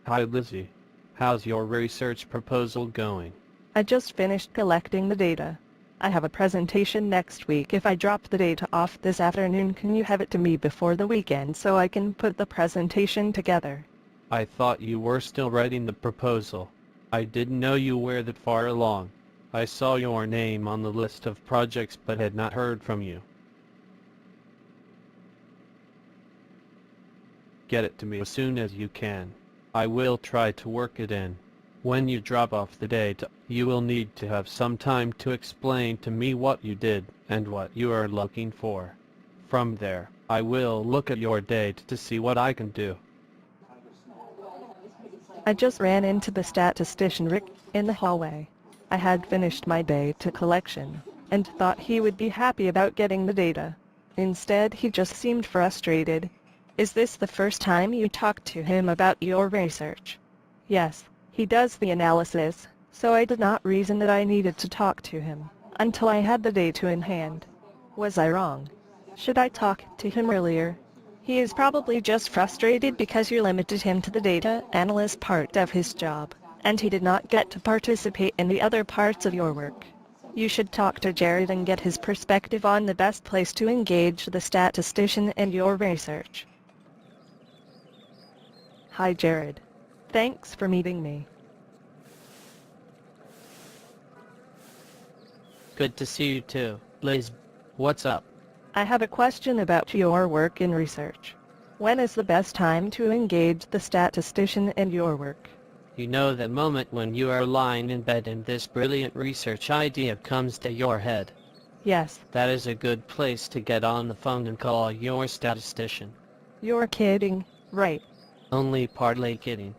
Hi Lizzie. How's your research proposal going? I just finished collecting the data. I have a presentation next week. If I drop the data off this afternoon, can you have it to me before the weekend so I can put the presentation together? I thought you were still writing the proposal. I didn't know you were that far along. I saw your name on the list of projects but had not heard from you. Get it to me as soon as you can. I will try to work it in. When you drop off the data, you will need to have some time to explain to me what you did and what you are looking for. From there, I will look at your data to see what I can do. I just ran into the statistician Rick in the hallway. I had finished my data collection and thought he would be happy about getting the data. Instead, he just seemed frustrated. Is this the first time you talked to him about your research? Yes, he does the analysis, so I did not reason that I needed to talk to him until I had the data in hand. Was I wrong? Should I talk to him earlier? He is probably just frustrated because you limited him to the data analyst part of his job, and he did not get to participate in the other parts of your work. You should talk to Jared and get his perspective on the best place to engage the statistician in your research. Hi Jared. Thanks for meeting me. Good to see you too, Liz. What's up? I have a question about your work in research. When is the best time to engage the statistician in your work? You know the moment when you are lying in bed and this brilliant research idea comes to your head. Yes. That is a good place to get on the phone and call your statistician. You're kidding, right? Only partly kidding.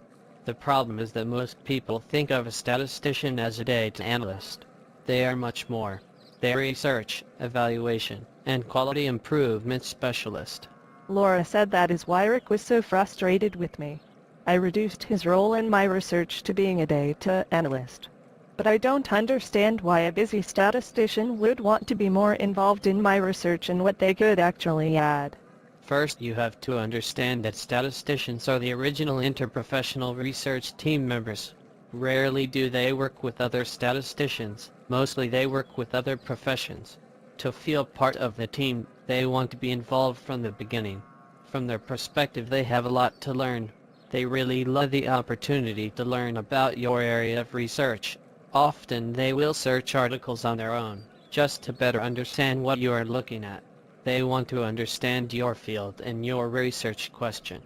The problem is that most people think of a statistician as a data analyst. They are much more. They are research, evaluation, and quality improvement specialist. Laura said that is why Rick was so frustrated with me. I reduced his role in my research to being a data analyst. But I don't understand why a busy statistician would want to be more involved in my research and what they could actually add. First, you have to understand that statisticians are the original interprofessional research team members. Rarely do they work with other statisticians, mostly they work with other professions. To feel part of the team, they want to be involved from the beginning. From their perspective, they have a lot to learn. They really love the opportunity to learn about your area of research. Often they will search articles on their own, just to better understand what you are looking at. They want to understand your field and your research question.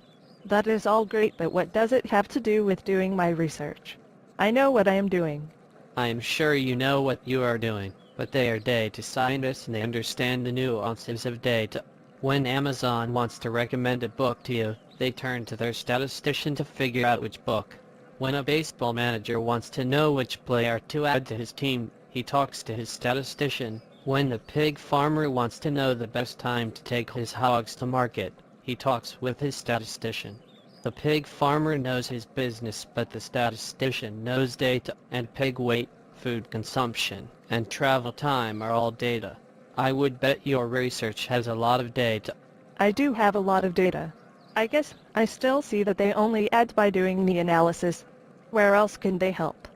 That is all great, but what does it have to do with doing my research? I know what I am doing. I am sure you know what you are doing, but they are data scientists and they understand the nuances of data. When Amazon wants to recommend a book to you, they turn to their statistician to figure out which book. When a baseball manager wants to know which player to add to his team, he talks to his statistician. When the pig farmer wants to know the best time to take his hogs to market, he talks with his statistician. The pig farmer knows his business, but the statistician knows data, and pig weight, food consumption, and travel time are all data. I would bet your research has a lot of data. I do have a lot of data. I guess I still see that they only add by doing the analysis. Where else can they help?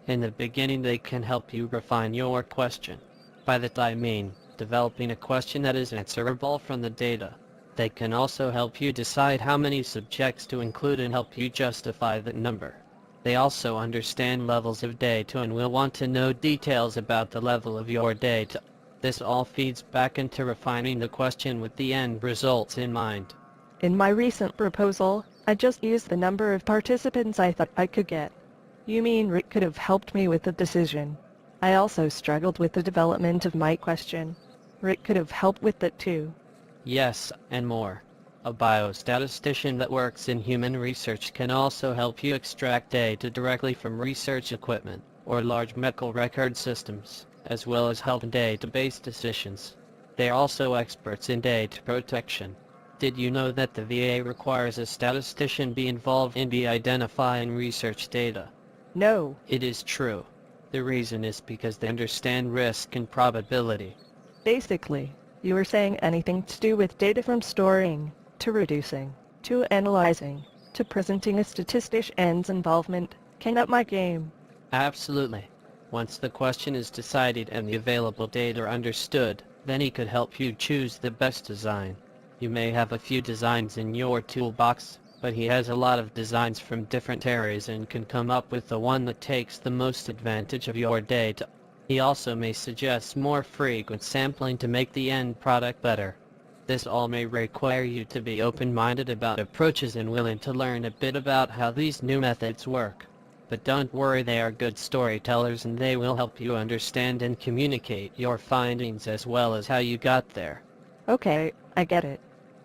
In the beginning, they can help you refine your question. By that I mean, developing a question that is answerable from the data. They can also help you decide how many subjects to include and help you justify that number. They also understand levels of data and will want to know details about the level of your data. This all feeds back into refining the question with the end results in mind. In my recent proposal, I just used the number of participants I thought I could get. You mean Rick could have helped me with the decision? I also struggled with the development of my question. Rick could have helped with that too. Yes, and more. A biostatistician that works in human research can also help you extract data directly from research equipment or large medical record systems, as well as help database decisions. They are also experts in data protection. Did you know that the VA requires a statistician be involved in identifying research data? No. It is true. The reason is because they understand risk and probability. Basically, you were saying anything to do with data from storing, to reducing, to analyzing, to presenting a statistician's involvement, can up my game. Absolutely. Once the question is decided and the available data are understood, then he could help you choose the best design. You may have a few designs in your toolbox, but he has a lot of designs from different areas and can come up with the one that takes the most advantage of your data. He also may suggest more frequent sampling to make the end product better. This all may require you to be open-minded about approaches and willing to learn a bit about how these new methods work. But don't worry, they are good storytellers and they will help you understand and communicate your findings as well as how you got there. Okay, I get it.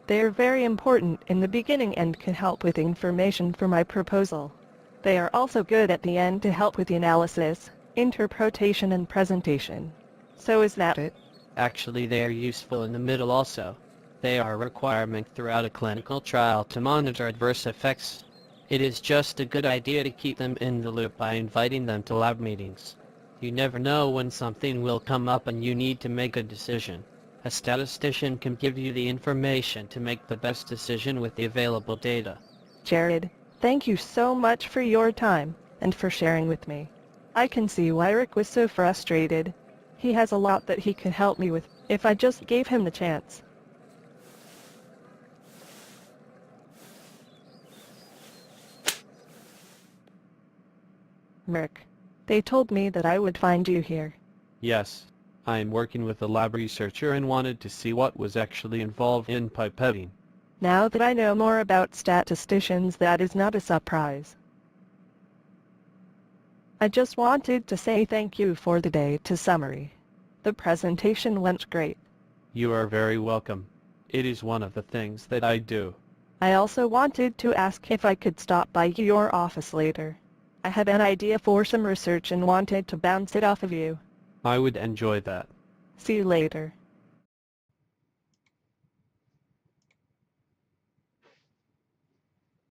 They are very important in the beginning and can help with information for my proposal. They are also good at the end to help with the analysis, interpretation and presentation. So is that it? Actually, they are useful in the middle also. They are a requirement throughout a clinical trial to monitor adverse effects. It is just a good idea to keep them in the loop by inviting them to lab meetings. You never know when something will come up and you need to make a decision. A statistician can give you the information to make the best decision with the available data. Jared, thank you so much for your time, and for sharing with me. I can see why Rick was so frustrated. He has a lot that he could help me with, if I just gave him the chance. Rick, they told me that I would find you here. Yes, I am working with a lab researcher and wanted to see what was actually involved in pipetting. Now that I know more about statisticians, that is not a surprise. I just wanted to say thank you for the data summary. The presentation went great. You are very welcome. It is one of the things that I do. I also wanted to ask if I could stop by your office later. I had an idea for some research and wanted to bounce it off of you. I would enjoy that. See you later.